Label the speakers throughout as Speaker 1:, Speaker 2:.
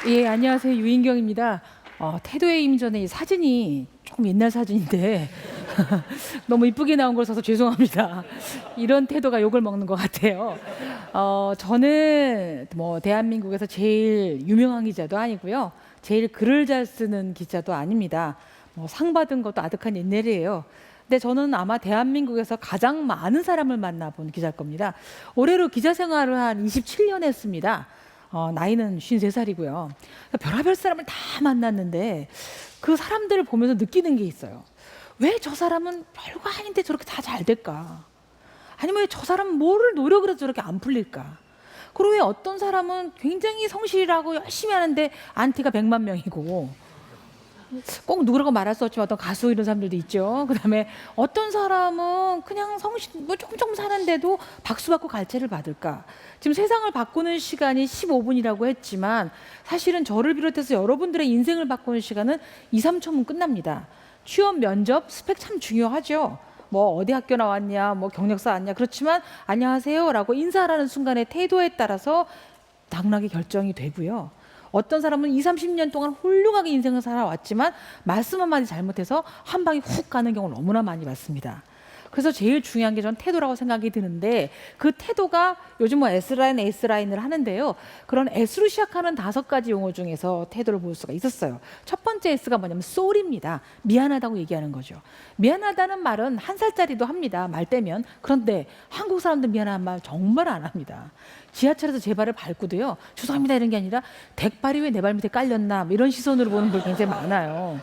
Speaker 1: 예, 안녕하세요. 유인경입니다. 태도의 임전에 이 사진이 조금 옛날 사진인데 너무 이쁘게 나온 걸 써서 죄송합니다. 이런 태도가 욕을 먹는 것 같아요. 저는 뭐 대한민국에서 제일 유명한 기자도 아니고요. 제일 글을 잘 쓰는 기자도 아닙니다. 뭐 상 받은 것도 아득한 옛날이에요. 근데 저는 아마 대한민국에서 가장 많은 사람을 만나본 기자일 겁니다. 올해로 기자 생활을 한 27년 했습니다. 나이는 53살이고요. 별의별 사람을 다 만났는데 그 사람들을 보면서 느끼는 게 있어요. 왜 저 사람은 별거 아닌데 저렇게 다 잘 될까? 아니면 왜 저 사람은 뭐를 노력을 해서 저렇게 안 풀릴까? 그리고 왜 어떤 사람은 굉장히 성실하고 열심히 하는데 안티가 100만 명이고, 꼭 누구라고 말할 수 없지만 어떤 가수 이런 사람들도 있죠. 그다음에 어떤 사람은 그냥 성실 뭐 조금 사는데도 박수 받고 갈채를 받을까? 지금 세상을 바꾸는 시간이 15분이라고 했지만 사실은 저를 비롯해서 여러분들의 인생을 바꾸는 시간은 2, 3초면 끝납니다. 취업, 면접, 스펙 참 중요하죠. 뭐 어디 학교 나왔냐, 뭐 경력서 왔냐. 그렇지만 안녕하세요라고 인사하는 순간의 태도에 따라서 당락이 결정이 되고요. 어떤 사람은 20, 30년 동안 훌륭하게 인생을 살아왔지만 말씀 한마디 잘못해서 한 방에 훅 가는 경우를 너무나 많이 봤습니다. 그래서 제일 중요한 게 전 태도라고 생각이 드는데, 그 태도가 요즘 뭐 S라인, S라인을 하는데요. 그런 S로 시작하는 5가지 용어 중에서 태도를 볼 수가 있었어요. 첫 번째 S가 뭐냐면 sorry입니다. 미안하다고 얘기하는 거죠. 미안하다는 말은 1살짜리도 합니다. 말 떼면. 그런데 한국 사람들 미안한 말 정말 안 합니다. 지하철에서 제 발을 밟고도요, 죄송합니다 이런 게 아니라 댁발이 왜 내 발 밑에 깔렸나 뭐 이런 시선으로 보는 분이 굉장히 많아요.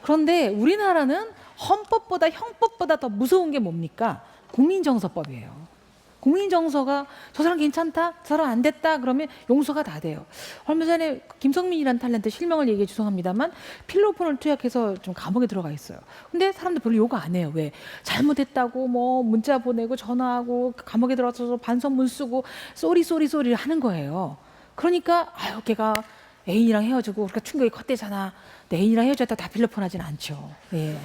Speaker 1: 그런데 우리나라는 헌법보다 형법보다 더 무서운 게 뭡니까? 국민정서법이에요. 국민정서가 저 사람 괜찮다, 저 사람 안 됐다 그러면 용서가 다 돼요. 얼마 전에 김성민이라는 탤런트, 실명을 얘기해 죄송합니다만 필로폰을 투약해서 좀 감옥에 들어가 있어요. 근데 사람들 별로 욕 안 해요. 왜? 잘못했다고 뭐 문자 보내고 전화하고 감옥에 들어가서 반성문 쓰고 쏘리를 하는 거예요. 그러니까 아유 걔가 애인이랑 헤어지고 그러니까 충격이 컸대잖아. 근데 애인이랑 헤어졌다 다 필로폰 하진 않죠. 예.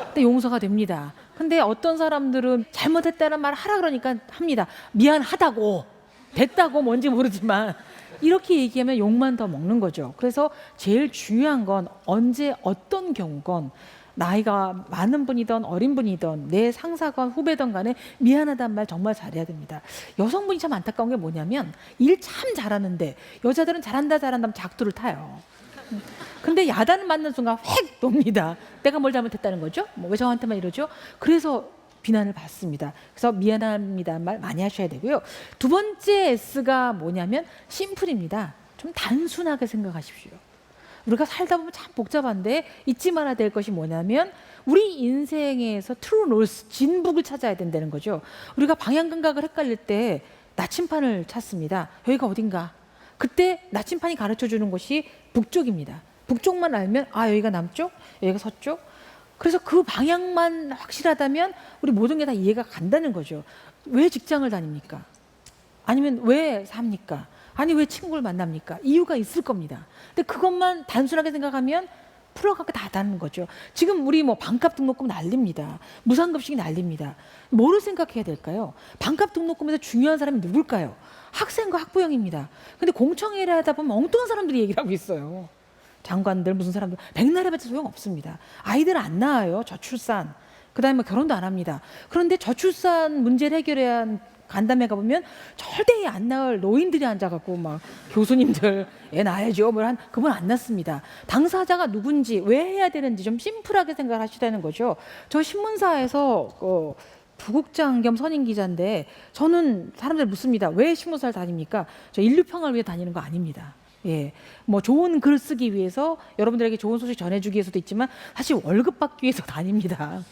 Speaker 1: 근데 용서가 됩니다. 근데 어떤 사람들은 잘못했다는 말 하라 그러니까 합니다. 미안하다고, 됐다고 뭔지 모르지만 이렇게 얘기하면 욕만 더 먹는 거죠. 그래서 제일 중요한 건 언제 어떤 경우건 나이가 많은 분이든 어린 분이든 내 상사건 후배든 간에 미안하다는 말 정말 잘해야 됩니다. 여성분이 참 안타까운 게 뭐냐면 일 참 잘하는데 여자들은 잘한다 하면 작두를 타요. 근데 야단을 맞는 순간 획 놉니다. 내가 뭘 잘못했다는 거죠? 뭐 왜 저한테만 이러죠? 그래서 비난을 받습니다. 그래서 미안합니다 말 많이 하셔야 되고요. 두 번째 S가 뭐냐면 심플입니다. 좀 단순하게 생각하십시오. 우리가 살다 보면 참 복잡한데 잊지 말아야 될 것이 뭐냐면 우리 인생에서 트루 노스, 진북을 찾아야 된다는 거죠. 우리가 방향 감각을 헷갈릴 때 나침판을 찾습니다. 여기가 어딘가. 그때 나침판이 가르쳐주는 곳이 북쪽입니다. 북쪽만 알면 아 여기가 남쪽, 여기가 서쪽. 그래서 그 방향만 확실하다면 우리 모든 게 다 이해가 간다는 거죠. 왜 직장을 다닙니까? 아니면 왜 삽니까? 아니 왜 친구를 만납니까? 이유가 있을 겁니다. 근데 그것만 단순하게 생각하면 풀어가고 다 다는 거죠. 지금 우리 뭐 반값 등록금 난립니다. 무상급식이 난립니다. 뭐를 생각해야 될까요? 반값 등록금에서 중요한 사람이 누굴까요? 학생과 학부형입니다. 근데 공청회를 하다 보면 엉뚱한 사람들이 얘기를 하고 있어요. 장관들 무슨 사람들 백날 해봤자 소용없습니다. 아이들 안 낳아요. 저출산. 그다음에 뭐 결혼도 안 합니다. 그런데 저출산 문제를 해결해야 간담회 가보면 절대 안 낳을 노인들이 앉아갖고 막 교수님들 애 낳아야죠. 그분 안 낳습니다. 당사자가 누군지 왜 해야 되는지 좀 심플하게 생각하시라는 거죠. 저 신문사에서 부국장 겸 선임 기자인데 저는 사람들 묻습니다. 왜 신문사를 다닙니까? 저 인류평화를 위해 다니는 거 아닙니다. 예, 뭐 좋은 글 쓰기 위해서 여러분들에게 좋은 소식 전해주기 위해서도 있지만 사실 월급 받기 위해서 다닙니다.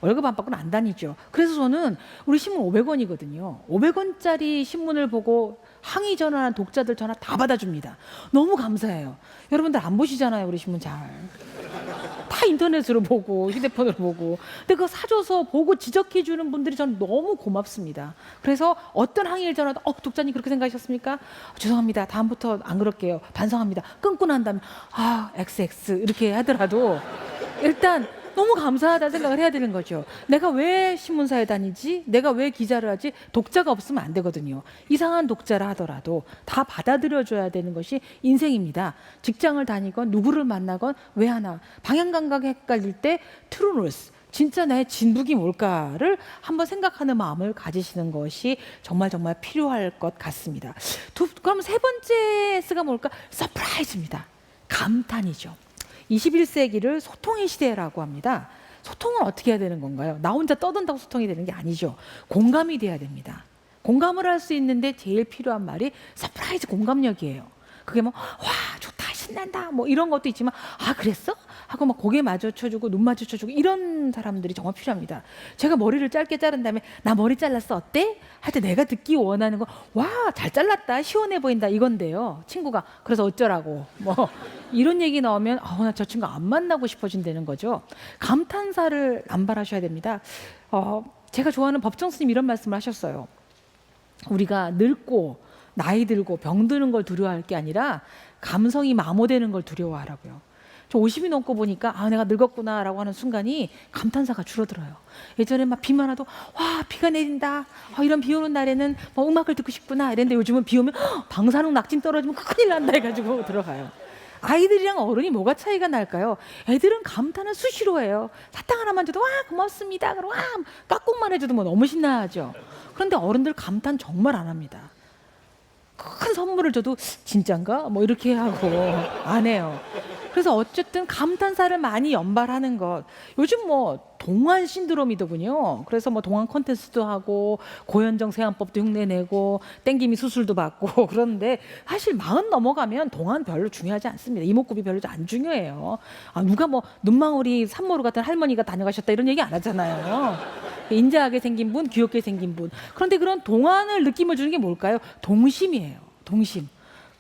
Speaker 1: 월급 안 받고는 안 다니죠. 그래서 저는 우리 신문 500원이거든요. 500원짜리 신문을 보고 항의 전화한 독자들 전화 다 받아줍니다. 너무 감사해요. 여러분들 안 보시잖아요, 우리 신문 잘. 다 인터넷으로 보고 휴대폰으로 보고. 근데 그거 사줘서 보고 지적해 주는 분들이 저는 너무 고맙습니다. 그래서 어떤 항의를 전화도 독자님 그렇게 생각하셨습니까? 죄송합니다. 다음부터 안 그럴게요. 반성합니다. 끊고 난 다음에 XX 이렇게 하더라도 일단 너무 감사하다 생각을 해야 되는 거죠. 내가 왜 신문사에 다니지? 내가 왜 기자를 하지? 독자가 없으면 안 되거든요. 이상한 독자라 하더라도 다 받아들여줘야 되는 것이 인생입니다. 직장을 다니건 누구를 만나건 왜 하나 방향 감각이 헷갈릴 때 트루노스 진짜 나의 진북이 뭘까를 한번 생각하는 마음을 가지시는 것이 정말 필요할 것 같습니다. 그럼 세 번째 S가 뭘까? 서프라이즈입니다. 감탄이죠. 21세기를 소통의 시대라고 합니다. 소통은 어떻게 해야 되는 건가요? 나 혼자 떠든다고 소통이 되는 게 아니죠. 공감이 돼야 됩니다. 공감을 할 수 있는데 제일 필요한 말이 서프라이즈 공감력이에요. 그게 뭐 와 좋다 신난다 뭐 이런 것도 있지만 아 그랬어? 하고 막 고개 마주쳐주고 눈 마주쳐주고 이런 사람들이 정말 필요합니다. 제가 머리를 짧게 자른 다음에 나 머리 잘랐어 어때? 할 때 내가 듣기 원하는 거 와 잘 잘랐다 시원해 보인다 이건데요. 친구가 그래서 어쩌라고 뭐 이런 얘기 나오면 나 저 친구 안 만나고 싶어진다는 거죠. 감탄사를 남발하셔야 됩니다. 제가 좋아하는 법정 스님 이런 말씀을 하셨어요. 우리가 늙고 나이 들고 병드는 걸 두려워할 게 아니라 감성이 마모되는 걸 두려워하라고요. 저 50이 넘고 보니까 내가 늙었구나라고 하는 순간이 감탄사가 줄어들어요. 예전에 막 비만 와도 와 비가 내린다. 이런 비 오는 날에는 뭐 음악을 듣고 싶구나 이랬는데 요즘은 비 오면 방사능 낙진 떨어지면 큰일 난다 해가지고 들어가요. 아이들이랑 어른이 뭐가 차이가 날까요? 애들은 감탄을 수시로 해요. 사탕 하나만 줘도 와 고맙습니다. 그럼 와 깍꿍만 해줘도 뭐 너무 신나하죠. 그런데 어른들 감탄 정말 안 합니다. 큰 선물을 줘도 진짠가? 뭐 이렇게 하고 안 해요. 그래서 어쨌든 감탄사를 많이 연발하는 것. 요즘 뭐 동안 신드롬이더군요. 그래서 뭐 동안 콘텐츠도 하고 고현정 세안법도 흉내내고 땡김이 수술도 받고 그런데 사실 40 넘어가면 동안 별로 중요하지 않습니다. 이목구비 별로 안 중요해요. 누가 뭐 눈망울이 산모루 같은 할머니가 다녀가셨다 이런 얘기 안 하잖아요. 인자하게 생긴 분, 귀엽게 생긴 분. 그런데 그런 동안을 느낌을 주는 게 뭘까요? 동심이에요. 동심.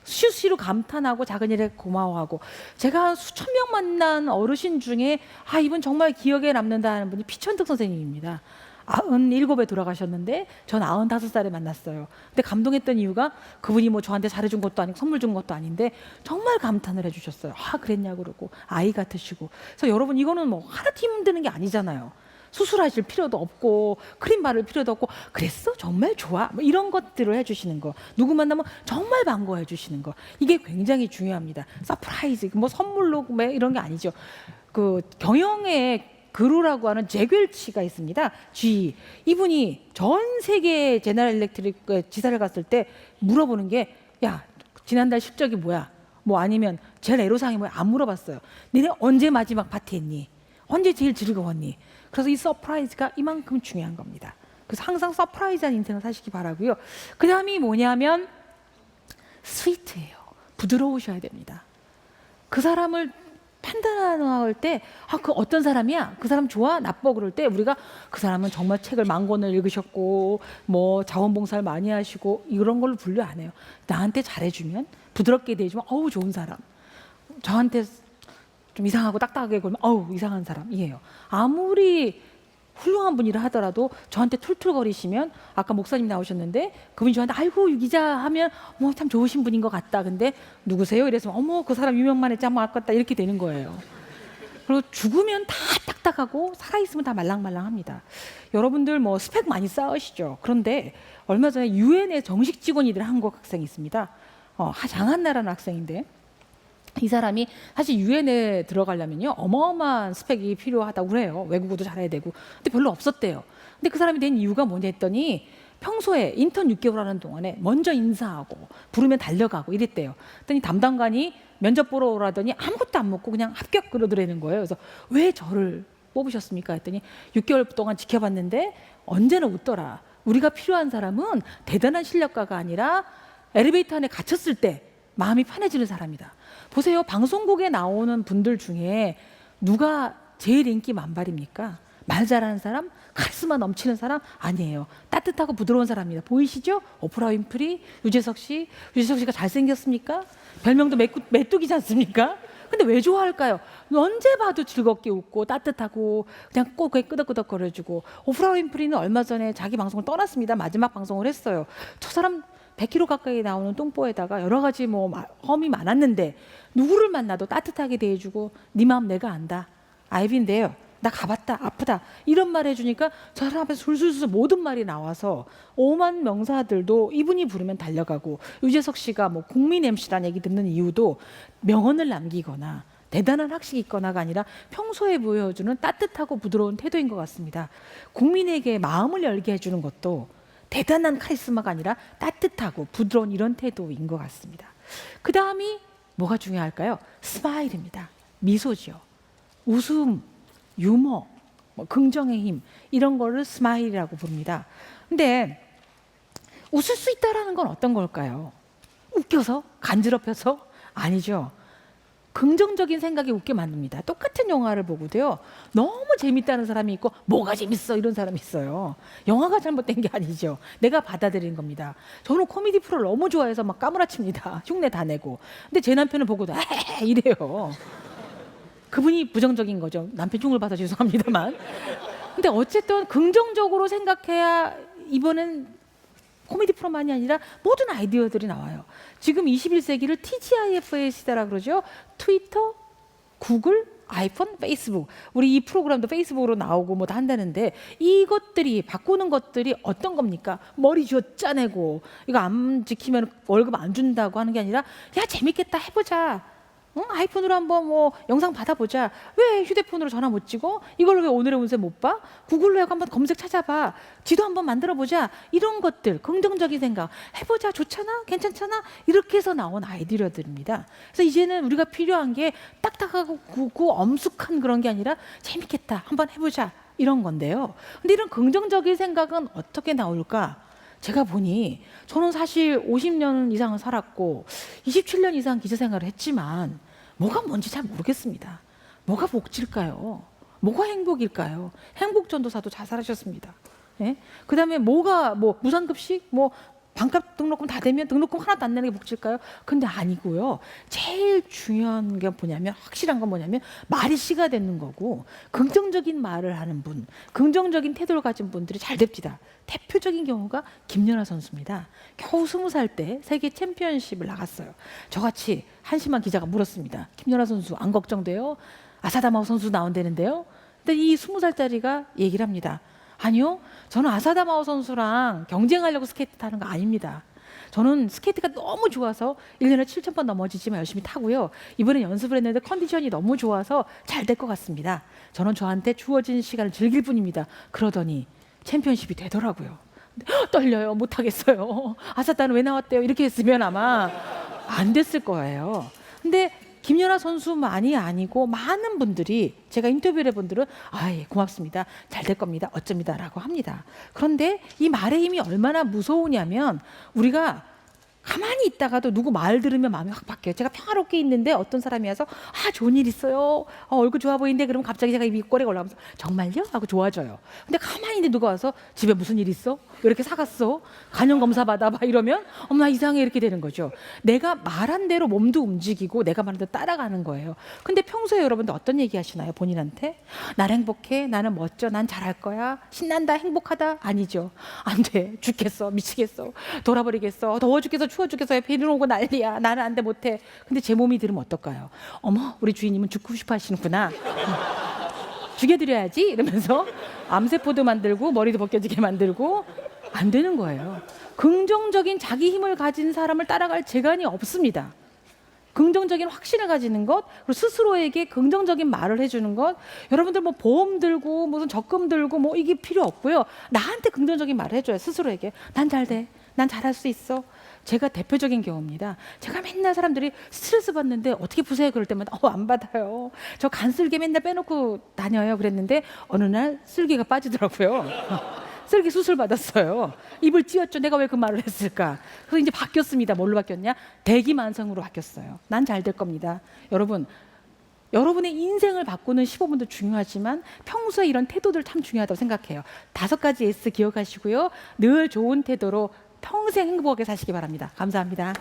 Speaker 1: 수시로 감탄하고 작은 일에 고마워하고. 제가 수천 명 만난 어르신 중에 이분 정말 기억에 남는다 하는 분이 피천득 선생님입니다. 97에 돌아가셨는데 전 95살에 만났어요. 근데 감동했던 이유가 그분이 뭐 저한테 잘해준 것도 아니고 선물 준 것도 아닌데 정말 감탄을 해주셨어요. 그랬냐 그러고 아이 같으시고. 그래서 여러분 이거는 뭐 하나 힘드는 게 아니잖아요. 수술하실 필요도 없고 크림 바를 필요도 없고 그랬어? 정말 좋아? 뭐 이런 것들을 해주시는 거. 누구 만나면 정말 반가워해 주시는 거. 이게 굉장히 중요합니다. 서프라이즈 뭐 선물로 뭐 이런 게 아니죠. 그 경영의 그루라고 하는 제겔치가 있습니다. G. 이분이 전 세계 제너럴 일렉트릭 지사를 갔을 때 물어보는 게 야 지난달 실적이 뭐야? 뭐 아니면 제일 애로사항이 뭐야? 안 물어봤어요. 니네 언제 마지막 파티했니? 언제 제일 즐거웠니? 그래서 이 서프라이즈가 이만큼 중요한 겁니다. 그래서 항상 서프라이즈한 인생을 사시기 바라고요. 그 다음이 뭐냐면 스위트예요. 부드러우셔야 됩니다. 그 사람을 판단할 때 그 어떤 사람이야? 그 사람 좋아? 나빠? 그럴 때 우리가 그 사람은 정말 책을 10,000권을 읽으셨고 뭐 자원봉사를 많이 하시고 이런 걸로 분류 안 해요. 나한테 잘해주면 부드럽게 대해주면 좋은 사람. 저한테 좀 이상하고 딱딱하게 굴면 이상한 사람이에요. 아무리 훌륭한 분이라 하더라도 저한테 툴툴거리시면 아까 목사님 나오셨는데 그분이 저한테 아이고 유기자 하면 뭐 참 좋으신 분인 것 같다. 근데 누구세요? 이래서 그 사람 유명만 했지 한번 아깝다 이렇게 되는 거예요. 그리고 죽으면 다 딱딱하고 살아있으면 다 말랑말랑합니다. 여러분들 뭐 스펙 많이 쌓으시죠. 그런데 얼마 전에 유엔의 정식 직원이들 한국 학생이 있습니다. 장한나라는 학생인데 이 사람이 사실 유엔에 들어가려면요 어마어마한 스펙이 필요하다고 그래요. 외국어도 잘해야 되고. 근데 별로 없었대요. 근데 그 사람이 된 이유가 뭐냐 했더니 평소에 인턴 6개월 하는 동안에 먼저 인사하고 부르면 달려가고 이랬대요. 그랬더니 담당관이 면접 보러 오라더니 아무것도 안 묻고 그냥 합격 그러더라는 거예요. 그래서 왜 저를 뽑으셨습니까? 했더니 6개월 동안 지켜봤는데 언제나 웃더라. 우리가 필요한 사람은 대단한 실력가가 아니라 엘리베이터 안에 갇혔을 때 마음이 편해지는 사람이다. 보세요. 방송국에 나오는 분들 중에 누가 제일 인기 만발입니까? 말 잘하는 사람? 카리스마 넘치는 사람? 아니에요. 따뜻하고 부드러운 사람입니다. 보이시죠? 오프라 윈프리, 유재석 씨. 유재석 씨가 잘생겼습니까? 별명도 메뚜기지 않습니까? 근데 왜 좋아할까요? 언제 봐도 즐겁게 웃고 따뜻하고 그냥 꼬게 끄덕끄덕거려주고. 오프라 윈프리는 얼마 전에 자기 방송을 떠났습니다. 마지막 방송을 했어요. 저 사람 100kg 가까이 나오는 똥보에다가 여러 가지 뭐 험이 많았는데 누구를 만나도 따뜻하게 대해주고 네 마음 내가 안다. I've been there. 나 가봤다, 아프다 이런 말 해주니까 저 사람 앞에서 술술술 모든 말이 나와서 오만 명사들도 이분이 부르면 달려가고, 유재석 씨가 뭐 국민 MC라는 얘기 듣는 이유도 명언을 남기거나 대단한 학식이 있거나가 아니라 평소에 보여주는 따뜻하고 부드러운 태도인 것 같습니다. 국민에게 마음을 열게 해주는 것도 대단한 카리스마가 아니라 따뜻하고 부드러운 이런 태도인 것 같습니다. 그 다음이 뭐가 중요할까요? 스마일입니다. 미소죠. 웃음, 유머, 뭐 긍정의 힘 이런 거를 스마일이라고 부릅니다. 근데 웃을 수 있다라는 건 어떤 걸까요? 웃겨서? 간지럽혀서? 아니죠. 긍정적인 생각이 웃게 만듭니다. 똑같은 영화를 보고도요, 너무 재밌다는 사람이 있고 뭐가 재밌어 이런 사람이 있어요. 영화가 잘못된 게 아니죠. 내가 받아들인 겁니다. 저는 코미디 프로를 너무 좋아해서 막 까무라칩니다. 흉내 다 내고. 근데 제 남편은 보고도 에헤 이래요. 그분이 부정적인 거죠. 남편 흉을 봐서 죄송합니다만. 근데 어쨌든 긍정적으로 생각해야 이번엔 코미디 프로만이 아니라 모든 아이디어들이 나와요. 지금 21세기를 TGIF의 시대라 그러죠. 트위터, 구글, 아이폰, 페이스북. 우리 이 프로그램도 페이스북으로 나오고 뭐 다 한다는데, 이것들이 바꾸는 것들이 어떤 겁니까? 머리 쥐어 짜내고 이거 안 지키면 월급 안 준다고 하는 게 아니라, 야 재밌겠다 해보자. 아이폰으로 한번 뭐 영상 받아보자. 왜 휴대폰으로 전화 못 찍어? 이걸로 왜 오늘의 운세 못 봐? 구글로 해서 한번 검색 찾아봐. 지도 한번 만들어보자. 이런 것들, 긍정적인 생각 해보자. 좋잖아? 괜찮잖아? 이렇게 해서 나온 아이디어들입니다. 그래서 이제는 우리가 필요한 게 딱딱하고 굳고 엄숙한 그런 게 아니라 재밌겠다, 한번 해보자, 이런 건데요. 근데 이런 긍정적인 생각은 어떻게 나올까? 제가 보니, 저는 사실 50년 이상을 살았고 27년 이상 기자 생활을 했지만 뭐가 뭔지 잘 모르겠습니다. 뭐가 복지일까요? 뭐가 행복일까요? 행복전도사도 자살하셨습니다. 예? 그 다음에 뭐가 뭐 무상급식, 뭐 반값 등록금 다 되면 등록금 하나도 안 내는 게 복지일까요? 근데 아니고요. 제일 중요한 게 뭐냐면, 확실한 건 뭐냐면 말이 씨가 되는 거고, 긍정적인 말을 하는 분, 긍정적인 태도를 가진 분들이 잘 됩니다. 대표적인 경우가 김연아 선수입니다. 겨우 20살 때 세계 챔피언십을 나갔어요. 저같이 한심한 기자가 물었습니다. 김연아 선수 안 걱정돼요? 아사다마오 선수 나온다는데요? 근데 이 20살짜리가 얘기를 합니다. 아니요, 저는 아사다마오 선수랑 경쟁하려고 스케이트 타는 거 아닙니다. 저는 스케이트가 너무 좋아서 1년에 7,000번 넘어지지만 열심히 타고요. 이번에 연습을 했는데 컨디션이 너무 좋아서 잘 될 것 같습니다. 저는 저한테 주어진 시간을 즐길 뿐입니다. 그러더니 챔피언십이 되더라고요. 떨려요. 못하겠어요. 아사다는 왜 나왔대요? 이렇게 했으면 아마 안 됐을 거예요. 근데 김연아 선수만이 아니고 많은 분들이, 제가 인터뷰를 해본 분들은 예, 고맙습니다, 잘 될 겁니다, 어쩝니다 라고 합니다. 그런데 이 말의 힘이 얼마나 무서우냐면, 우리가 가만히 있다가도 누구 말 들으면 마음이 확 바뀌어요. 제가 평화롭게 있는데 어떤 사람이 와서 좋은 일 있어요, 얼굴 좋아 보이는데, 그러면 갑자기 제가 입이 꼬리가 올라가면서 정말요? 하고 좋아져요. 근데 가만히 있는데 누가 와서 집에 무슨 일 있어? 왜 이렇게 사갔어? 간염검사 받아봐 이러면 어머 나 이상해, 이렇게 되는 거죠. 내가 말한 대로 몸도 움직이고 내가 말한 대로 따라가는 거예요. 근데 평소에 여러분들 어떤 얘기 하시나요? 본인한테? 난 행복해, 나는 멋져, 난 잘할 거야, 신난다, 행복하다? 아니죠. 안 돼, 죽겠어, 미치겠어, 돌아버리겠어, 더워 죽겠어, 추워 죽겠어, 비는 오고 난리야, 나는 안 돼, 못해. 근데 제 몸이 들으면 어떨까요? 어머 우리 주인님은 죽고 싶어 하시는구나, 죽여드려야지 이러면서 암세포도 만들고 머리도 벗겨지게 만들고. 안 되는 거예요. 긍정적인 자기 힘을 가진 사람을 따라갈 재간이 없습니다. 긍정적인 확신을 가지는 것, 그리고 스스로에게 긍정적인 말을 해주는 것. 여러분들 뭐 보험 들고 무슨 적금 들고 뭐 이게 필요 없고요. 나한테 긍정적인 말을 해줘요. 스스로에게 난 잘 돼, 난 잘할 수 있어. 제가 대표적인 경우입니다. 제가 맨날 사람들이 스트레스 받는데 어떻게 푸세요? 그럴 때마다 안 받아요, 저 간슬개 맨날 빼놓고 다녀요 그랬는데 어느 날 쓸개가 빠지더라고요. 쓸개 수술 받았어요. 입을 찌었죠. 내가 왜 그 말을 했을까? 그래서 이제 바뀌었습니다. 뭘로 바뀌었냐? 대기만성으로 바뀌었어요. 난 잘 될 겁니다. 여러분, 여러분의 인생을 바꾸는 15분도 중요하지만 평소에 이런 태도들 참 중요하다고 생각해요. 5가지 S 기억하시고요. 늘 좋은 태도로 평생 행복하게 사시기 바랍니다. 감사합니다.